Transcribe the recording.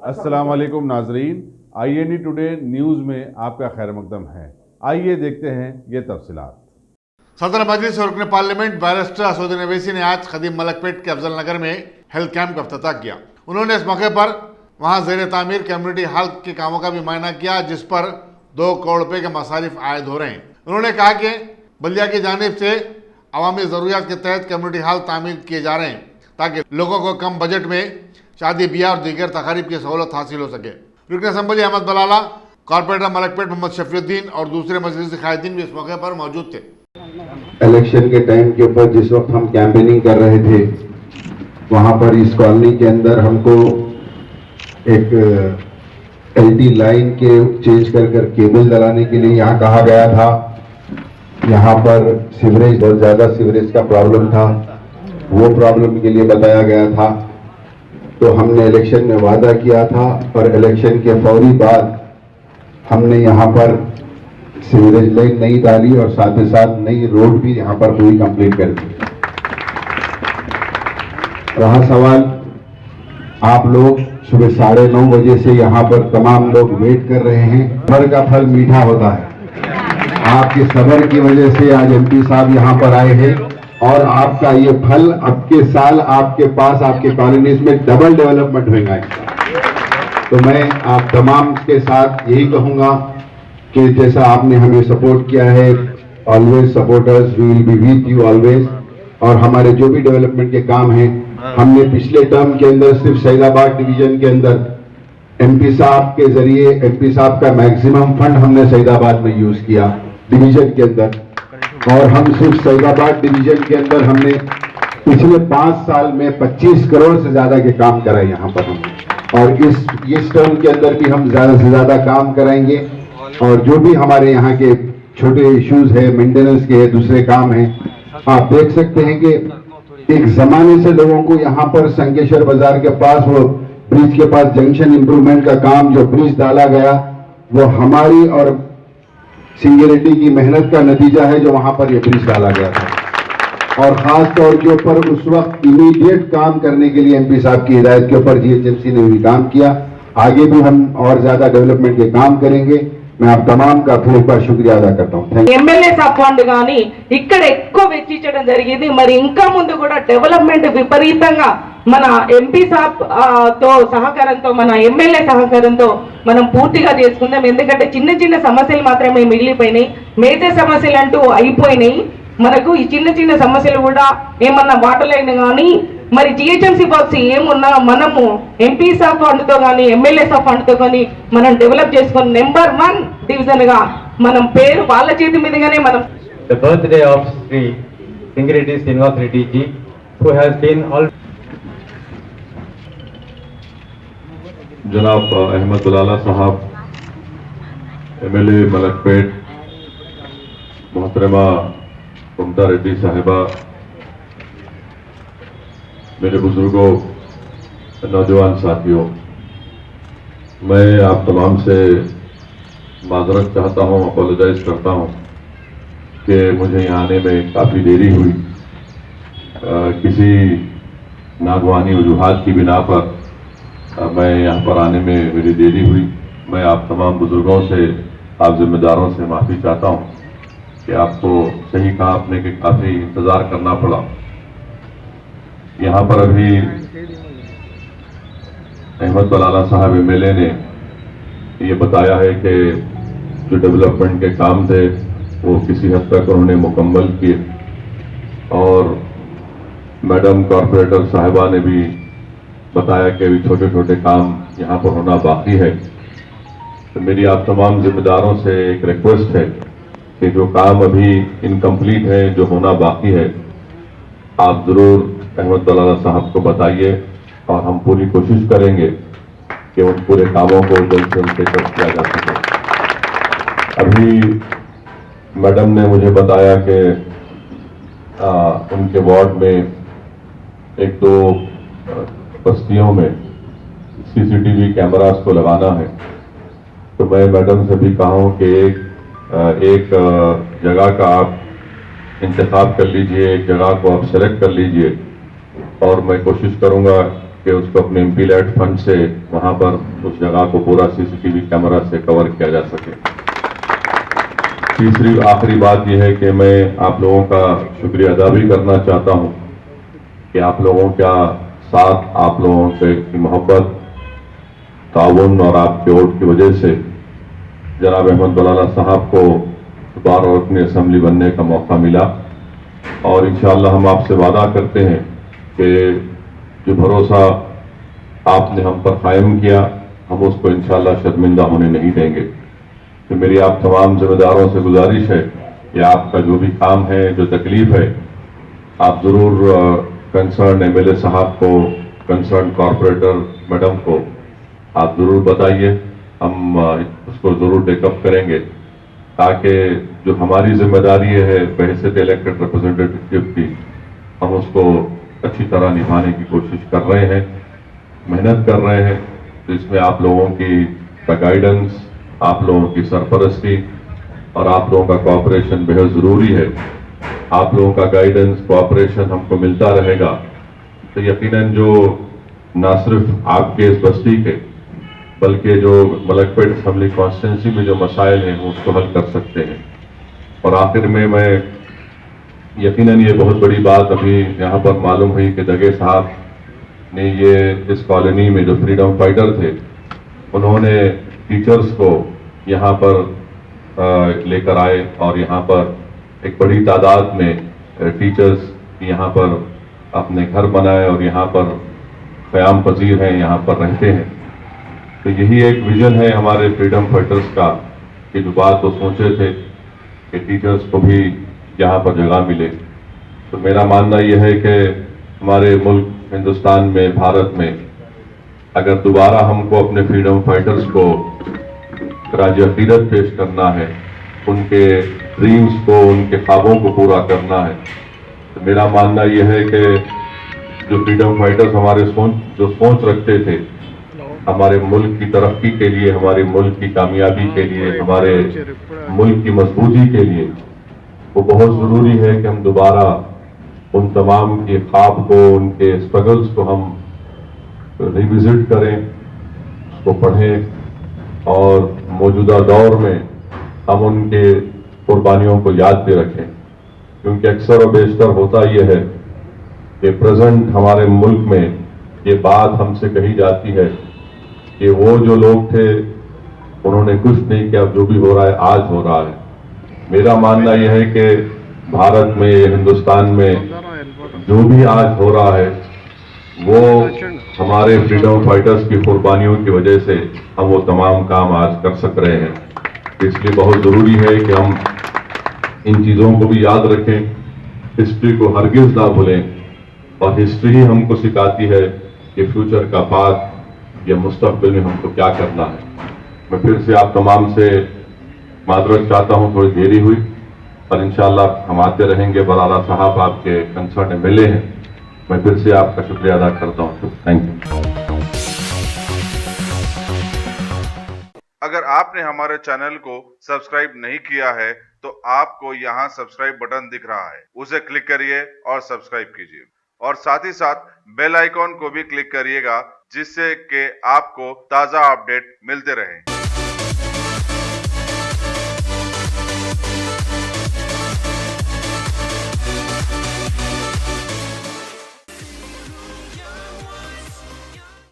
अस्सलाम वालेकुम नाजरीन, INE टुडे न्यूज़ में आपका खैर मकदम है। आइए देखते हैं ये तफसीलात। सदर मजलिस और रुकन पार्लियामेंट बैरिस्टर असदुद्दीन अवैसी ने आज खदीम मलकपेट के अफजल नगर में हेल्थ कैंप का इफ्तिताह किया। उन्होंने इस मौके पर वहां ज़ेर तामीर कम्युनिटी हेल्थ के कामों का भी मुआयना किया, जिस पर 2 करोड़ रुपए के मसारिफ आयद हो रहे हैं। उन्होंने कहा कि बल्दिया की जानिब से अवामी ज़रूरियात के तहत कम्युनिटी हेल्थ तामीर किए जा रहे हैं ताकि लोगों को कम बजट में शादी ब्याह और दीगर तकारीब की सहूलत हासिल हो सके। रुकन असम्बली अहमद बलाला, कॉर्पोरेटर मलकपेट मोहम्मद शफीउद्दीन और दूसरे मजलिस कायदीन भी इस मौके पर मौजूद थे। इलेक्शन के टाइम के ऊपर जिस वक्त हम कैंपेनिंग कर रहे थे, वहां पर इस कॉलोनी के अंदर हमको एक LT लाइन के चेंज कर केबल डलाने के लिए यहाँ कहा गया था। यहाँ पर सीवरेज, बहुत ज़्यादा सीवरेज का प्रॉब्लम था, वो प्रॉब्लम के लिए बताया गया था। तो हमने इलेक्शन में वादा किया था और इलेक्शन के फौरी बाद हमने यहाँ पर सीवरेज लाइन नई डाली और साथ ही साथ नई रोड भी यहाँ पर पूरी कंप्लीट कर दी। रहा सवाल, आप लोग सुबह 9:30 बजे से यहाँ पर तमाम लोग वेट कर रहे हैं। सब्र का फल मीठा होता है। आपके सब्र की वजह से आज MP साहब यहाँ पर आए हैं और आपका ये फल अब के साल आपके पास, आपके कॉलोनीज में डबल डेवलपमेंट होगा। तो मैं आप तमाम के साथ यही कहूँगा कि जैसा आपने हमें सपोर्ट किया है, always supporters, we will be with you always. और हमारे जो भी डेवलपमेंट के काम हैं, हमने पिछले टर्म के अंदर सिर्फ सईदाबाद डिवीजन के अंदर MP साहब के जरिए, MP साहब का मैक्सिमम फंड हमने सईदाबाद में यूज किया डिवीजन के अंदर। और हम सिर्फ सईदाबाद डिवीजन के अंदर हमने पिछले 5 साल में 25 करोड़ से ज्यादा के काम कराए यहाँ पर हमने। और इस टर्म के अंदर भी हम ज्यादा से ज्यादा काम कराएंगे। और जो भी हमारे यहाँ के छोटे इश्यूज है, मेंटेनेंस के है, दूसरे काम है, आप देख सकते हैं कि एक जमाने से लोगों को यहाँ पर संकेश्वर बाजार के पास, वो ब्रिज के पास जंक्शन इंप्रूवमेंट का काम, जो ब्रिज डाला गया, वो हमारी और सिंगुलरिटी की मेहनत का नतीजा है जो वहां पर ये ब्रिज डाला गया था। और खास तौर के ऊपर उस वक्त इमीडिएट काम करने के लिए MP साहब की हिदायत के ऊपर GHMC ने भी काम किया। आगे भी हम और ज्यादा डेवलपमेंट के काम करेंगे। मैं आप तमाम का फिर एक बार शुक्रिया अदा करता हूँ। MLA साहब फंड గాని ఇక్కడ ఎక్కువ వెచ్చించడం జరిగింది। మరి ఇంకా ముందు కూడా డెవలప్మెంట్ విపరీతంగా మన MP సాబ్ తో సహకారంతో, మన MLA సహకారంతో మనం పూర్తిగా చేసుకుందాం। ఎందుకంటే చిన్న చిన్న సమస్యలు మాత్రమే మిగిలిపోయినాయి, మేజర్ సమస్యలు అంటూ అయిపోయినాయి। మనకు ఈ చిన్న చిన్న సమస్యలు కూడా ఏమన్నా వాటర్ లైన్ కానీ, మరి GHMC వర్క్స్ ఏమున్నా మనము MP సాబ్ ఫండ్ తో కానీ, MLA సాబ్ ఫండ్ తో కానీ మనం డెవలప్ చేసుకొని నెంబర్ 1 డివిజన్ గా మనం పేరు వాళ్ళ చేతి మీదుగానే మనం. The birthday of Sri Singireti Srinivas Reddy ji, who has been all जनाब अहमद बलाला साहब, MLA मलकपेट, मोहतरमा ममता रेड्डी साहिबा, मेरे बुजुर्गों, नौजवान साथियों, मैं आप तमाम से माजरत चाहता हूँ, अपोलोजाइज करता हूँ कि मुझे यहाँ आने में काफ़ी देरी हुई। किसी नागवानी वजूहात की बिना पर मैं यहाँ पर आने में मेरी देरी हुई। मैं आप तमाम बुजुर्गों से, आप जिम्मेदारों से माफ़ी चाहता हूँ कि आपको सही कहा आपने कि काफ़ी इंतज़ार करना पड़ा। यहाँ पर अभी अहमद बलाला साहब MLA ने ये बताया है कि जो डेवलपमेंट के काम थे वो किसी हद तक उन्होंने मुकम्मल किए, और मैडम कॉर्पोरेटर साहिबा ने भी बताया कि अभी छोटे छोटे काम यहाँ पर होना बाकी है। तो मेरी आप तमाम जिम्मेदारों से एक रिक्वेस्ट है कि जो काम अभी इनकम्प्लीट है, जो होना बाकी है, आप ज़रूर अहमद बलाला साहब को बताइए और हम पूरी कोशिश करेंगे कि उन पूरे कामों को जल्द से जल्द टेकअप किया जा सके। अभी मैडम ने मुझे बताया कि उनके वार्ड में 1-2 बस्तियों में CCTV कैमरास को लगाना है। तो मैं मैडम से भी कहा हूँ कि एक जगह का आप इंतखाब कर लीजिए, एक जगह को आप सेलेक्ट कर लीजिए, और मैं कोशिश करूँगा कि उसको अपने एमपी लैट फंड से वहां पर उस जगह को पूरा सीसीटीवी कैमरा से कवर किया जा सके। तीसरी आखिरी बात यह है कि मैं आप लोगों का शुक्रिया अदा भी करना चाहता हूं कि आप लोगों का साथ, आप लोगों से की मोहब्बत, ताउन और आपके वोट की वजह से जनाब अहमद बलाला साहब को दोबारा अपनी असेंबली बनने का मौका मिला। और इंशाअल्लाह हम आपसे वादा करते हैं कि जो भरोसा आपने हम पर कायम किया, हम उसको इंशाअल्लाह शर्मिंदा होने नहीं देंगे। तो मेरी आप तमाम जिम्मेदारों से गुजारिश है कि आपका जो भी काम है, जो तकलीफ है, आप ज़रूर कंसर्न एमएलए साहब को, कंसर्न कॉरपोरेटर मैडम को आप ज़रूर बताइए। हम उसको ज़रूर टेकअप करेंगे ताकि जो हमारी जिम्मेदारी है बहैसियत इलेक्टेड रिप्रेजेंटेटिव की, हम उसको अच्छी तरह निभाने की कोशिश कर रहे हैं, मेहनत कर रहे हैं। तो इसमें आप लोगों का गाइडेंस, आप लोगों की सरपरस्ती और आप लोगों का कोऑपरेशन बेहद ज़रूरी है। आप लोगों का गाइडेंस, कोऑपरेशन हमको मिलता रहेगा तो यकीनन जो ना सिर्फ आपके इस बस्ती के बल्कि जो मलकपेट असेंबली कॉन्स्टिट्यूंसी में जो मसाइल हैं उसको हल कर सकते हैं। और आखिर में मैं यकीनन ये बहुत बड़ी बात अभी यहाँ पर मालूम हुई कि दगे साहब ने ये इस कॉलोनी में जो फ्रीडम फाइटर थे उन्होंने टीचर्स को यहाँ पर लेकर आए और यहाँ पर एक बड़ी तादाद में टीचर्स यहाँ पर अपने घर बनाए और यहाँ पर क़याम पजीर हैं, यहाँ पर रहते हैं। तो यही एक विजन है हमारे फ्रीडम फाइटर्स का कि जो बात वो सोचे थे कि टीचर्स को भी यहाँ पर जगह मिले। तो मेरा मानना यह है कि हमारे मुल्क हिंदुस्तान में, भारत में अगर दोबारा हमको अपने फ्रीडम फाइटर्स को राज अकीदत पेश करना है, उनके ड्रीम्स को, उनके ख्वाबों को पूरा करना है, तो मेरा मानना यह है कि जो फ्रीडम फाइटर्स हमारे जो सोच रखते थे हमारे मुल्क की तरक्की के लिए, हमारे मुल्क की कामयाबी के लिए, हमारे मुल्क की मजबूती के लिए, वो बहुत ज़रूरी है कि हम दोबारा उन तमाम के ख्वाब को, उनके स्ट्रगल्स को हम रिविजिट करें, उसको पढ़ें और मौजूदा दौर में हम उनके कुर्बानियों को याद भी रखें। क्योंकि अक्सर और बेशतर होता यह है कि प्रेजेंट हमारे मुल्क में ये बात हमसे कही जाती है कि वो जो लोग थे उन्होंने कुछ नहीं किया, जो भी हो रहा है आज हो रहा है। मेरा मानना यह है कि भारत में, हिंदुस्तान में जो भी आज हो रहा है वो हमारे फ्रीडम फाइटर्स की कुर्बानियों की वजह से हम वो तमाम काम आज कर सक रहे हैं। इसलिए बहुत ज़रूरी है कि हम इन चीज़ों को भी याद रखें, हिस्ट्री को हरगिज़ ना भूलें। और हिस्ट्री ही हमको सिखाती है कि फ्यूचर का पाथ या मुस्तकबिल में हमको क्या करना है। मैं फिर से आप तमाम से माजरत चाहता हूँ, थोड़ी देरी हुई, पर इंशाअल्लाह हम आते रहेंगे। बलाला साहब आपके कंसर्न एमएलए हैं। मैं फिर से आपका शुक्रिया अदा करता हूँ। Thank you. अगर आपने हमारे चैनल को सब्सक्राइब नहीं किया है तो आपको यहाँ सब्सक्राइब बटन दिख रहा है, उसे क्लिक करिए और सब्सक्राइब कीजिए और साथ ही साथ बेल आइकॉन को भी क्लिक करिएगा जिससे कि आपको ताज़ा अपडेट मिलते रहें।